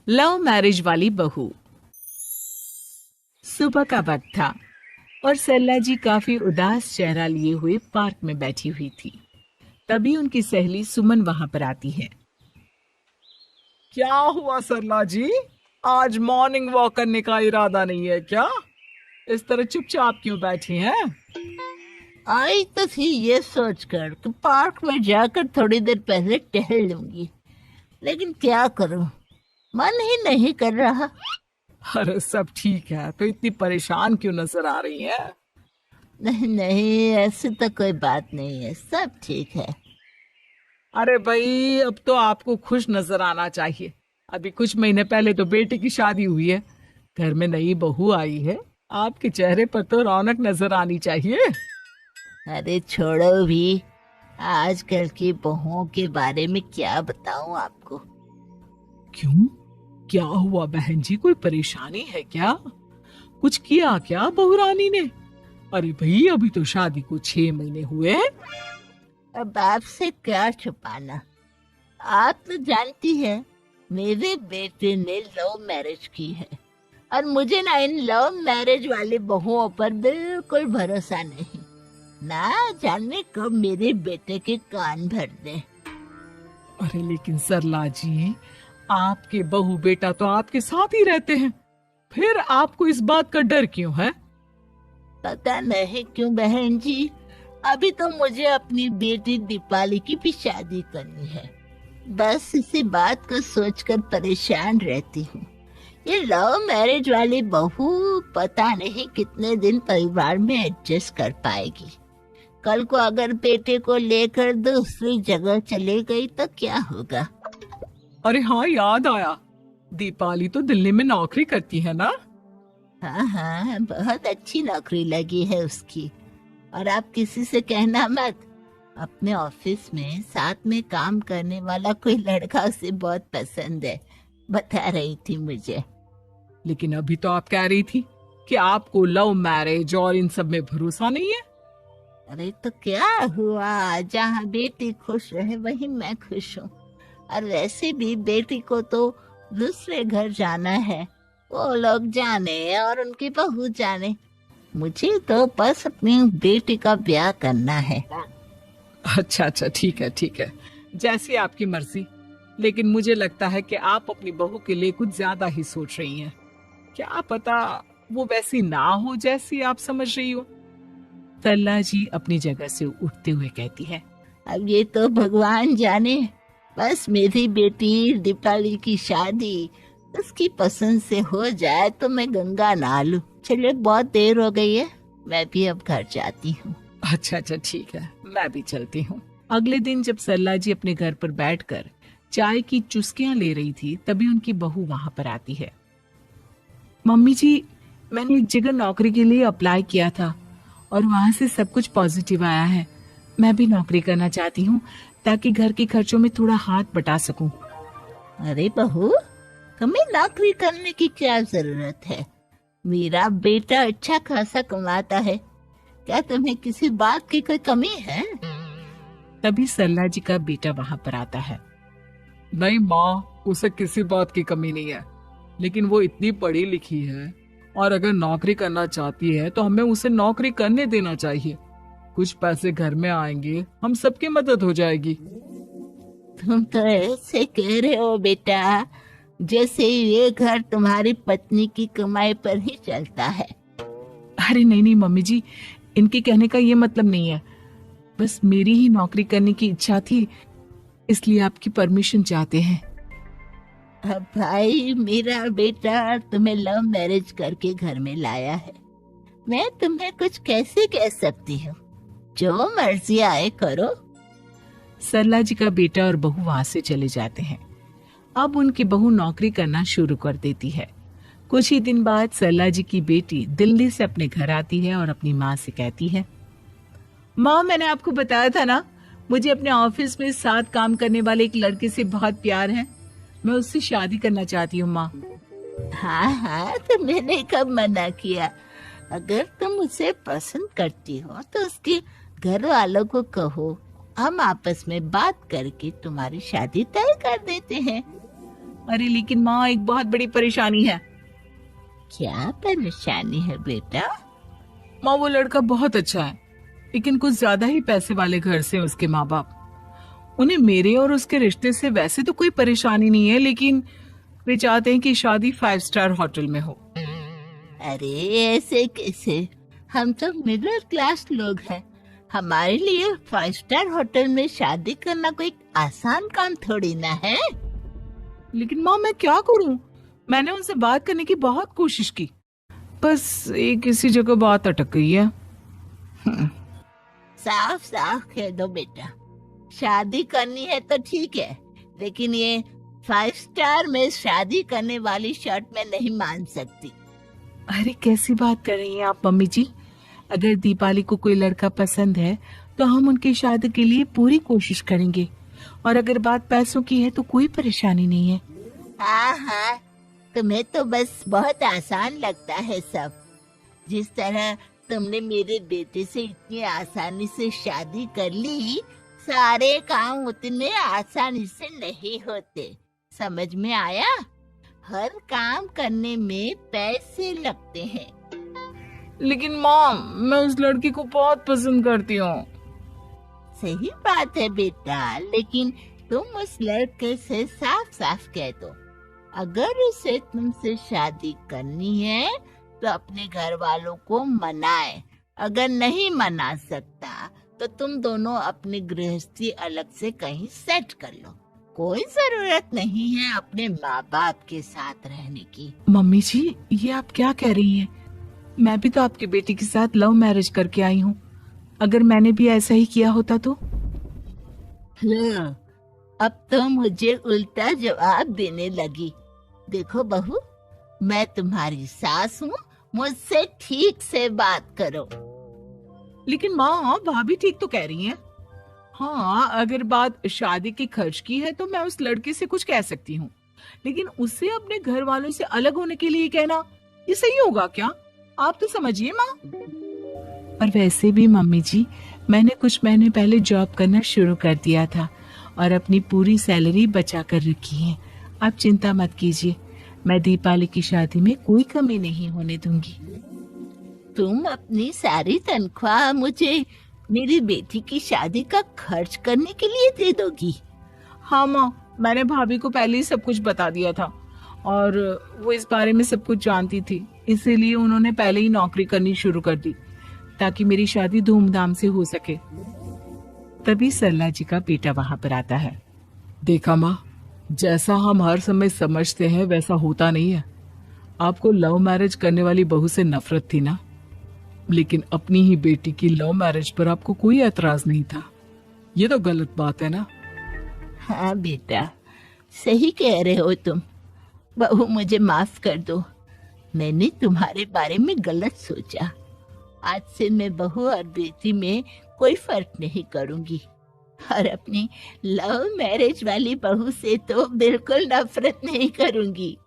Love marriage वाली बहू। सुबह का वक्त था और सरला जी काफी उदास चेहरा लिए हुए पार्क में बैठी हुई थी। तभी उनकी सहेली सुमन वहां पर आती है। क्या हुआ सरला जी? आज मॉर्निंग वॉक करने का इरादा नहीं है क्या? इस तरह चुपचाप क्यों बैठी हैं? आई तो थी ये सोचकर कि पार्क में जाकर थोड़ी देर पहले टहल लूंगी, लेकिन क्या करूं, मन ही नहीं कर रहा। अरे सब ठीक है, तो इतनी परेशान क्यों नजर आ रही है? नहीं नहीं, ऐसी तो कोई बात नहीं है, सब ठीक है। अरे भाई, अब तो आपको खुश नजर आना चाहिए। अभी कुछ महीने पहले तो बेटे की शादी हुई है, घर में नई बहू आई है, आपके चेहरे पर तो रौनक नजर आनी चाहिए। अरे छोड़ो भी, आजकल की बहुओं के बारे में क्या बताऊं आपको। क्यों, क्या हुआ बहन जी? कोई परेशानी है क्या? कुछ किया क्या बहू रानी ने? अरे भाई, अभी तो शादी को 6 महीने हुए हैं। अब आपसे क्या छुपाना, आप तो जानती है मेरे बेटे ने लव मैरिज की है, और मुझे ना इन लव मैरिज वाली बहुओं पर बिल्कुल भरोसा नहीं। ना जाने कब मेरे बेटे के कान भर दे। अरे लेकिन सरला जी, आपके बहू बेटा तो आपके साथ ही रहते हैं, फिर आपको इस बात का डर क्यों है? पता नहीं क्यों बहन जी, अभी तो मुझे अपनी बेटी दीपाली की भी शादी करनी है। बस इसी बात को सोचकर परेशान रहती हूँ। ये लव मैरिज वाली बहू पता नहीं कितने दिन परिवार में एडजस्ट कर पाएगी। कल को अगर बेटे को लेकर दूसरी जगह चले गई तो क्या होगा? अरे हाँ, याद आया, दीपाली तो दिल्ली में नौकरी करती है ना? हाँ हाँ, बहुत अच्छी नौकरी लगी है उसकी। और आप किसी से कहना मत, अपने ऑफिस में साथ में काम करने वाला कोई लड़का उसे बहुत पसंद है, बता रही थी मुझे। लेकिन अभी तो आप कह रही थी कि आपको लव मैरिज और इन सब में भरोसा नहीं है। अरे तो क्या हुआ, जहाँ बेटी खुश रहे वहीं मैं खुश हूँ। और वैसे भी बेटी को तो दूसरे घर जाना है, वो लोग जाने और उनकी बहू जाने, मुझे तो बस अपनी बेटी का ब्याह करना है। अच्छा अच्छा, ठीक है ठीक है, जैसी आपकी मर्जी। लेकिन मुझे लगता है कि आप अपनी बहू के लिए कुछ ज्यादा ही सोच रही हैं। क्या पता वो वैसी ना हो जैसी आप समझ रही हो। सरला जी अपनी जगह से उठते हुए कहती है। अब ये तो भगवान जाने, बस मेरी बेटी दीपाली की शादी उसकी पसंद से हो जाए तो मैं गंगा नहा लूं। चलिए, बहुत देर हो गई है, मैं भी अब घर जाती हूँ। अच्छा अच्छा, ठीक है, मैं भी चलती हूँ। अगले दिन जब सरला जी अपने घर पर बैठकर चाय की चुस्कियां ले रही थी, तभी उनकी बहू वहां पर आती है। मम्मी जी, मैंने एक जगह नौकरी के लिए अप्लाई किया था और वहां से सब कुछ पॉजिटिव आया है। मैं भी नौकरी करना चाहती हूँ ताकि घर के खर्चों में थोड़ा हाथ बटा सकूं। अरे बहू, तुम्हें नौकरी करने की क्या जरूरत है? मेरा बेटा अच्छा खासा कमाता है, क्या तुम्हें किसी बात की कोई कमी है? तभी सरला जी का बेटा वहां पर आता है। नहीं माँ, उसे किसी बात की कमी नहीं है, लेकिन वो इतनी पढ़ी लिखी है और अगर नौकरी करना चाहती है तो हमें उसे नौकरी करने देना चाहिए। कुछ पैसे घर में आएंगे, हम सबकी मदद हो जाएगी। तुम तो ऐसे कह रहे हो बेटा जैसे ये घर तुम्हारी पत्नी की कमाई पर ही चलता है। अरे नहीं नहीं मम्मी जी, इनके कहने का ये मतलब नहीं है, बस मेरी ही नौकरी करने की इच्छा थी, इसलिए आपकी परमिशन चाहते हैं। अब भाई, मेरा बेटा तुम्हें लव मैरिज करके घर में लाया है, मैं तुम्हें कुछ कैसे कह सकती हूँ? जो मर्जी आए करो। सरला जी का बेटा और बहू वहां से चले जाते हैं। अब उनकी बहू नौकरी करना शुरू कर देती है। कुछ ही दिन बाद सरला जी की बेटी दिल्ली से अपने घर आती है और अपनी माँ से कहती है, माँ, मैंने आपको बताया था ना, मुझे अपने ऑफिस में साथ काम करने वाले एक लड़के से बहुत प्यार है, मैं उससे शादी करना चाहती हूँ माँ। हाँ हाँ, तो मैंने कब मना किया? अगर तुम उसे पसंद करती हो तो उसके घर वालों को कहो, हम आपस में बात करके तुम्हारी शादी तय कर देते हैं। अरे लेकिन माँ, एक बहुत बड़ी परेशानी है। क्या परेशानी है बेटा? माँ, वो लड़का बहुत अच्छा है, लेकिन कुछ ज्यादा ही पैसे वाले घर से उसके माँ बाप। उन्हें मेरे और उसके रिश्ते से वैसे तो कोई परेशानी नहीं है, लेकिन वे चाहते हैं कि शादी 5 स्टार होटल में हो। अरे ऐसे कैसे? हम तो मिडिल क्लास लोग हैं। हमारे लिए 5 स्टार होटल में शादी करना कोई आसान काम थोड़ी ना है। लेकिन माँ, मैं क्या करूं? मैंने उनसे बात करने की बहुत कोशिश की, बस एक किसी जगह बात अटक गई है। साफ साफ कह दो बेटा, शादी करनी है तो ठीक है, लेकिन ये 5 स्टार में शादी करने वाली शर्त मैं नहीं मान सकती। अरे कैसी बात कर रही हैं आप मम्मी जी? अगर दीपाली को कोई लड़का पसंद है तो हम उनकी शादी के लिए पूरी कोशिश करेंगे, और अगर बात पैसों की है तो कोई परेशानी नहीं है। हाँ हाँ, तुम्हें तो बस बहुत आसान लगता है सब। जिस तरह तुमने मेरे बेटे से इतनी आसानी से शादी कर ली, सारे काम उतने आसानी से नहीं होते। समझ में आया? हर काम करने में पैसे लगते हैं। लेकिन माँ, मैं उस लड़की को बहुत पसंद करती हूँ। सही बात है बेटा, लेकिन तुम उस लड़के से साफ साफ कह दो, अगर उसे तुमसे शादी करनी है तो अपने घर वालों को मनाए। अगर नहीं मना सकता तो तुम दोनों अपनी गृहस्थी अलग से कहीं सेट कर लो। कोई जरूरत नहीं है अपने माँ बाप के साथ रहने की। मम्मी जी, ये आप क्या कह रही हैं? मैं भी तो आपकी बेटी के साथ लव मैरिज करके आई हूँ। अगर मैंने भी ऐसा ही किया होता तो? लो, अब तो मुझे उल्टा जवाब देने लगी। देखो बहू, मैं तुम्हारी सास हूँ, मुझसे ठीक से बात करो। लेकिन माँ, भाभी ठीक तो कह रही हैं। हाँ, अगर बात शादी के खर्च की है तो मैं उस लड़के से कुछ कह सकती हूँ, लेकिन उससे अपने घर वालों से अलग होने के लिए कहना, ये सही होगा क्या? आप तो समझिए माँ। और वैसे भी मम्मी जी, मैंने कुछ महीने पहले जॉब करना शुरू कर दिया था और अपनी पूरी सैलरी बचा कर रखी है। आप चिंता मत कीजिए, मैं दीपाली की शादी में कोई कमी नहीं होने दूंगी। तुम अपनी सारी तनख्वाह मुझे मेरी बेटी की शादी का खर्च करने के लिए दे दोगी? हाँ माँ, मैंने भाभी को पहले ही सब कुछ बता दिया था और वो इस बारे में सब कुछ जानती थी, इसीलिए उन्होंने पहले ही नौकरी करनी शुरू कर दी ताकि मेरी शादी धूमधाम से हो सके। तभी सरला जी का बेटा वहां पर आता है। देखा माँ, जैसा हम हर समय समझते हैं वैसा होता नहीं है। आपको लव मैरिज करने वाली बहू से नफरत थी ना, लेकिन अपनी ही बेटी की लव मैरिज पर आपको कोई एतराज नहीं था। ये तो गलत बात है ना? हाँ बेटा, सही कह रहे हो तुम। बहू, मुझे माफ कर दो, मैंने तुम्हारे बारे में गलत सोचा। आज से मैं बहू और बेटी में कोई फर्क नहीं करूंगी, और अपनी लव मैरिज वाली बहू से तो बिल्कुल नफरत नहीं करूंगी।